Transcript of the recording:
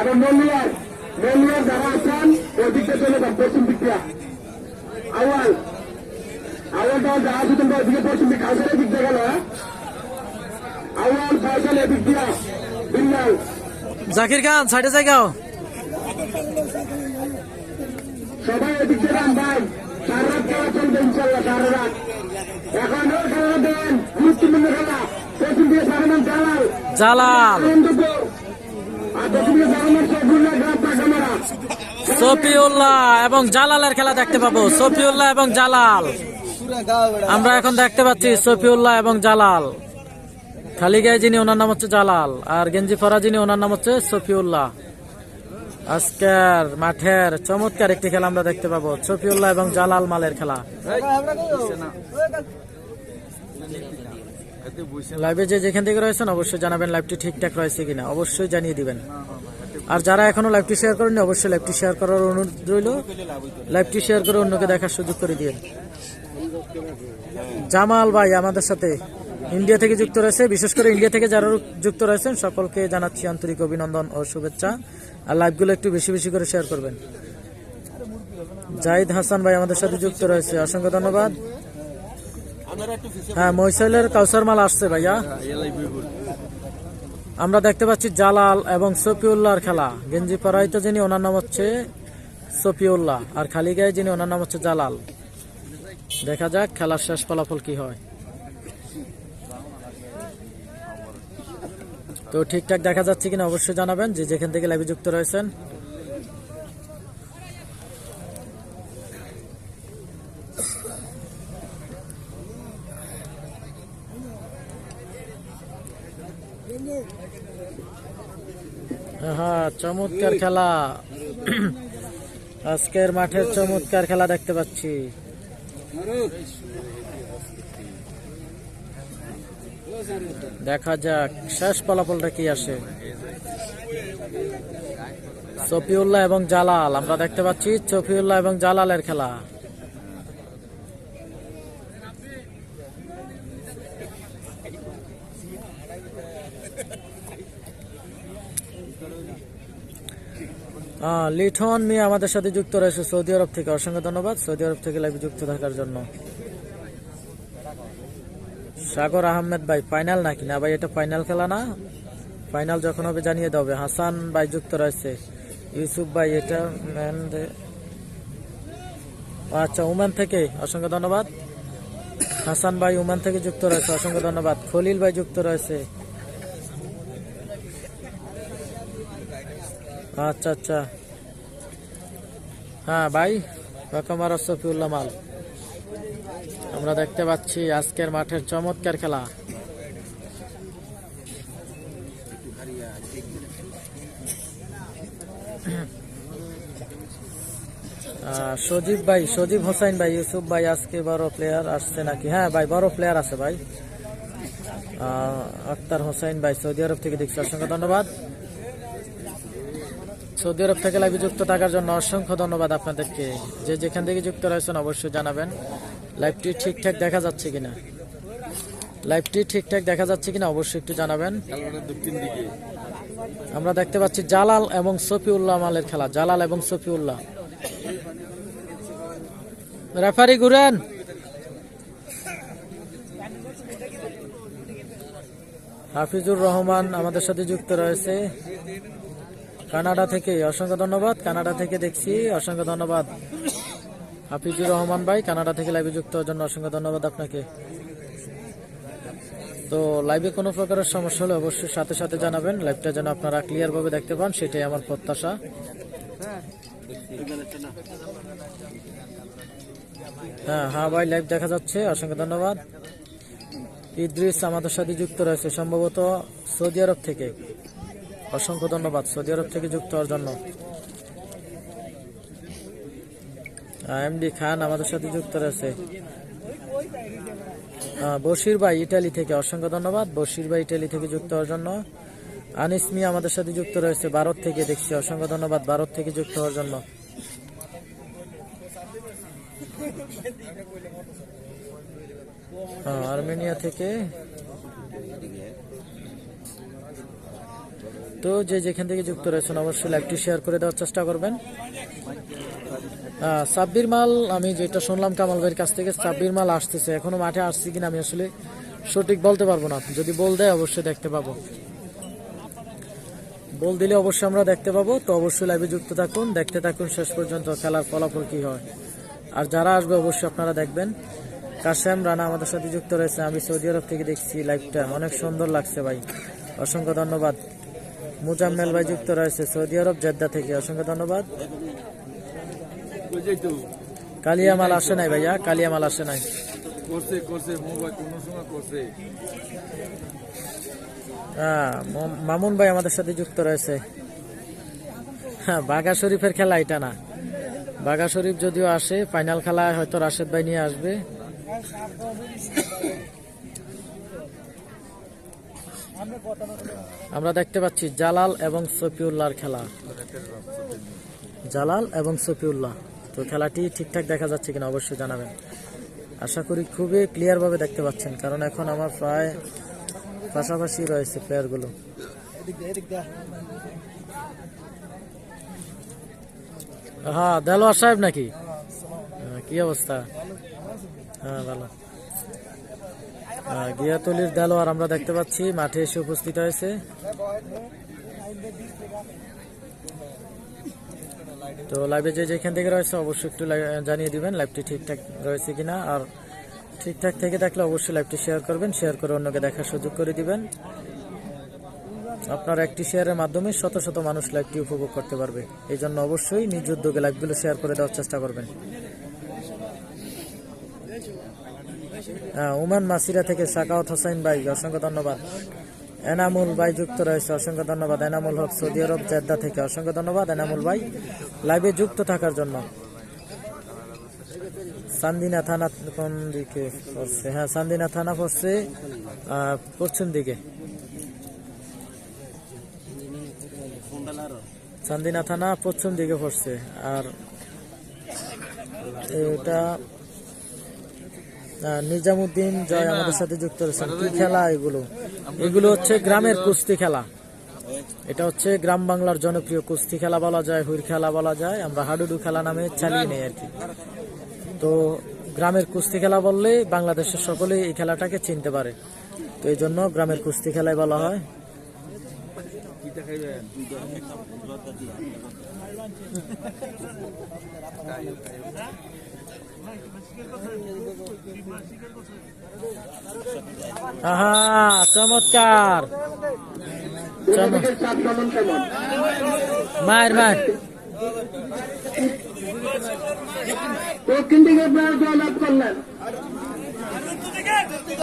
এবং মল্লিয়ার যারা আছেন ওই দিকটা চলে যান পশ্চিম দিকটা আওয়ালটা যারা আছে তোমরা ওইদিকে পশ্চিম দিক কাউসারের দিক দিয়ে গেল আওয়াল ফয়সাল এদিক দিয়া বিল্লাল জাকির খান সাইডে জায়গাও সবাই এদিক দিয়ে যান ভাই সারা রাত খেলা চলবে ইনশাল্লাহ সারা রাত এখন খেলা দেন গুরুত্বপূর্ণ খেলা পশ্চিম দিয়ে সারামান জালাল সফিউল্লাহ এবং জালালের খেলা দেখতে পাবো। সফিউল্লাহ এবং জালাল আমরা এখন দেখতে পাচ্ছি। সফিউল্লাহ এবং জালাল, খালি গায়ে যিনি ওনার নাম হচ্ছে জালাল, আর গেঞ্জি পরা যিনি ওনার নাম হচ্ছে সফিউল্লাহ। আজকের মাঠের চমৎকার একটি খেলা আমরা দেখতে পাবো, সফিউল্লাহ এবং জালাল মালের খেলা। লাইভে যে যেখান থেকে রয়েছেন অবশ্যই জানাবেন লাইভটি ঠিকঠাক রয়েছে কিনা, অবশ্যই জানিয়ে দিবেন। আর যারা এখনো লাইভটি শেয়ার করেননি অবশ্যই লাইভটি শেয়ার করার অনুরোধ রইল। লাইভটি শেয়ার করে অন্যকে দেখার সুযোগ করে দিন। জামাল ভাই আমাদের সাথে ইন্ডিয়া থেকে যুক্ত রয়েছে। বিশেষ করে ইন্ডিয়া থেকে যারা যুক্ত রয়েছেন সকলকে জানাচ্ছি আন্তরিক অভিনন্দন ও শুভেচ্ছা। আর লাইভগুলো একটু বেশি বেশি করে শেয়ার করবেন। জাহিদ হাসান ভাই আমাদের সাথে যুক্ত রয়েছে, অসংখ্য ধন্যবাদ। হ্যাঁ, মহিষাইলের কাউসার মাল আসছে ভাইয়া। আমরা দেখতে পাচ্ছি জালাল এবং সফিউল্লাহর খেলা। গেঞ্জি পরাইতে যিনি ওনার নাম হচ্ছে সফিউল্লাহ, আর খালি গায়ে যিনি ওনার নাম হচ্ছে জালাল। দেখা যাক খেলার শেষ ফলাফল কি হয়। তো ঠিকঠাক দেখা যাচ্ছে কিনা অবশ্যই জানাবেন যে যেখান থেকে লাইভে যুক্ত রয়েছেন। হ্যাঁ, চমৎকার খেলা। আজকের মাঠের চমৎকার খেলা দেখতে পাচ্ছি। দেখা যাক শেষ ফলাফলটা কি আসে। সফিউল্লাহ এবং জালাল আমরা দেখতে পাচ্ছি, সফিউল্লাহ এবং জালালের খেলা। লিঠন মিয়া আমাদের সাথে যুক্ত রয়েছে সৌদি আরব থেকে, অসংখ্য ধন্যবাদ সৌদি আরব থেকে লাইভে যুক্ত থাকার জন্য। সাগর আহমেদ ভাই ফাইনাল নাকি না ভাই? এটা ফাইনাল খেলা না, ফাইনাল যখন হবে জানিয়ে দেবে। হাসান ভাই যুক্ত রয়েছে, ইউসুফ ভাই এটা আচ্ছা ওমান থেকে, অসংখ্য ধন্যবাদ। হাসান ভাই ওমান থেকে যুক্ত রয়েছে, অসংখ্য ধন্যবাদ। খলিল ভাই যুক্ত রয়েছে। আচ্ছা আচ্ছা, হ্যাঁ ভাই রকমার সফিউল্লাহ মাল আমরা দেখতে পাচ্ছি। আজকের মাঠের চমৎকার খেলা। সজীব ভাই, সজীব হোসেন ভাই, ইউসুফ ভাই আজকে বড় প্লেয়ার আসছে নাকি? হ্যাঁ ভাই বড় প্লেয়ার আছে ভাই। আক্তার হোসেন ভাই সৌদি আরব থেকে দেখছি, অসংখ্য ধন্যবাদ। সৌদি আরব থেকে লাইভে যুক্ত থাকার জন্য অসংখ্য ধন্যবাদ আপনাদেরকে। যে যেখান থেকে যুক্ত রয়েছেন অবশ্যই জানাবেন লাইভটি ঠিকঠাক দেখা যাচ্ছে কিনা, লাইভটি ঠিকঠাক দেখা যাচ্ছে কিনা অবশ্যই একটু জানাবেন। আমরা দেখতে পাচ্ছি জালাল এবং সফিউল্লাহ মালের খেলা, জালাল এবং সফিউল্লাহ। রেফারি ঘুরেন। হাফিজুর রহমান আমাদের সাথে যুক্ত রয়েছে কানাডা থেকে, অসংখ্য ধন্যবাদ। কানাডা থেকে দেখছি, অসংখ্য ধন্যবাদ হাফিজুর রহমান ভাই, কানাডা থেকে লাইভে যুক্ত হওয়ার জন্য অসংখ্য ধন্যবাদ আপনাকে। তো লাইভে কোনো প্রকারের সমস্যা হলে অবশ্যই সাথে সাথে জানাবেন, লাইভটা যেন আপনারা ক্লিয়ার ভাবে দেখতে পান, সেটাই আমার প্রত্যাশা। হ্যাঁ ভাই লাইভ দেখা যাচ্ছে, অসংখ্য ধন্যবাদ। ইদ্রিস আমাদের সাথে যুক্ত রয়েছে সম্ভবত সৌদি আরব থেকে, অসংখ্য ধন্যবাদ সৌদি আরব থেকে যুক্ত হওয়ার জন্য। এমডি খান আমাদের সাথে যুক্ত রয়েছে। বশির ভাই ইটালি থেকে, অসংখ্য ধন্যবাদ বশির ভাই ইটালি থেকে যুক্ত হওয়ার জন্য। আনিস মিয়া আমাদের সাথে যুক্ত রয়েছে ভারত থেকে দেখছি, অসংখ্য ধন্যবাদ ভারত থেকে যুক্ত হওয়ার জন্য। আর্মেনিয়া থেকে তো যে যেখান থেকে যুক্ত রয়েছেন অবশ্যই লাইভটি শেয়ার করে দেওয়ার চেষ্টা করবেন। সাব্বির মাল আমি যেটা শুনলাম কামাল ভাইয়ের কাছ থেকে, সাব্বির মাল আসতেছে, এখনো মাঠে আসছে কিনা আমি আসলে সঠিক বলতে পারবো না। যদি বল দেয় অবশ্যই দেখতে পাবো, বল দিলে অবশ্যই আমরা দেখতে পাবো। তো অবশ্যই লাইভে যুক্ত থাকুন, দেখতে থাকুন শেষ পর্যন্ত খেলার ফলাফল কি হয়। আর যারা আসবে অবশ্যই আপনারা দেখবেন। কাশেম রানা আমাদের সাথে যুক্ত রয়েছে, আমি সৌদি আরব থেকে দেখছি লাইভটা, অনেক সুন্দর লাগছে ভাই, অসংখ্য ধন্যবাদ। মুজাম্মেল ভাই যুক্ত রয়েছে সৌদি আরব জেদ্দা থেকে, অসংখ্য ধন্যবাদ। কালিয়ামাল আসে নাই ভাইয়া, কালিয়ামাল আসে নাই। মামুন ভাই আমাদের সাথে যুক্ত রয়েছে। হ্যাঁ, বাঘা শরীফের খেলা এটা না, বাঘা শরীফ যদিও আসে ফাইনাল খেলায় হয়তো রাশেদ ভাই নিয়ে আসবে। আমরা দেখতে পাচ্ছি জালাল এবং সফিউল্লাহর খেলা, জালাল এবং সফিউল্লাহ। তো খেলাটি ঠিকঠাক দেখা যাচ্ছে কিনা অবশ্যই জানাবেন। আশা করি খুবই ক্লিয়ার ভাবে দেখতে পাচ্ছেন, কারণ এখন আমার প্রায় পাশাপাশি রয়েছে প্লেয়ার গুলো। হ্যাঁ, দেলোয়ার সাহেব নাকি? কি অবস্থা? হ্যাঁ, ভালো। গিয়াতলির দেলোয়ার আমরা দেখতে পাচ্ছি মাঠে এসে উপস্থিত হয়েছে। তো লাইভে যে যেখান থেকে রয়েছে অবশ্যই একটু জানিয়ে দিবেন লাইভটি ঠিকঠাক রয়েছে কিনা। আর ঠিকঠাক থেকে থাকলে অবশ্যই লাইভটি শেয়ার করবেন, শেয়ার করে অন্যকে দেখার সুযোগ করে দিবেন। আপনার একটি শেয়ারের মাধ্যমে শত শত মানুষ লাইভটি উপভোগ করতে পারবে, এই জন্য অবশ্যই নিজ উদ্যোগে লাইভগুলো শেয়ার করে দেওয়ার চেষ্টা করবেন। ওমান মাসিরা থেকে সাকাওয়াত হোসেন ভাই, অসংখ্য ধন্যবাদ। এনামুল ভাই যুক্ত রয়েছে, অসংখ্য ধন্যবাদ। এনামুল হক সৌদি আরব জেদ্দা থেকে, অসংখ্য ধন্যবাদ এনামুল ভাই লাইভে যুক্ত থাকার জন্য। সান্দিনা থানা কোন দিকে পড়ছে? হ্যাঁ, সান্দিনা থানা পড়ছে পশ্চিম দিকে, সান্দিনা থানা পশ্চিম দিকে পড়ছে। আর এটা নিজামুদ্দিন জয় আমাদের সাথে যুক্ত রয়েছেন। কি খেলা এগুলো? এগুলো হচ্ছে গ্রামের কুস্তি খেলা। এটা হচ্ছে গ্রাম বাংলার জনপ্রিয় কুস্তি খেলা বলা যায়, হুইর খেলা বলা যায়, আমরা হাডুডু খেলা নামে চালিয়ে নেই আর কি। তো গ্রামের কুস্তি খেলা বললে বাংলাদেশের সকলেই এই খেলাটাকে চিনতে পারে, তো এই জন্য গ্রামের কুস্তি খেলাই বলা হয়। আহা, চমৎকার, মার মার। দক্ষিণ দিকে প্লেয়ার জয়লাভ করলেন।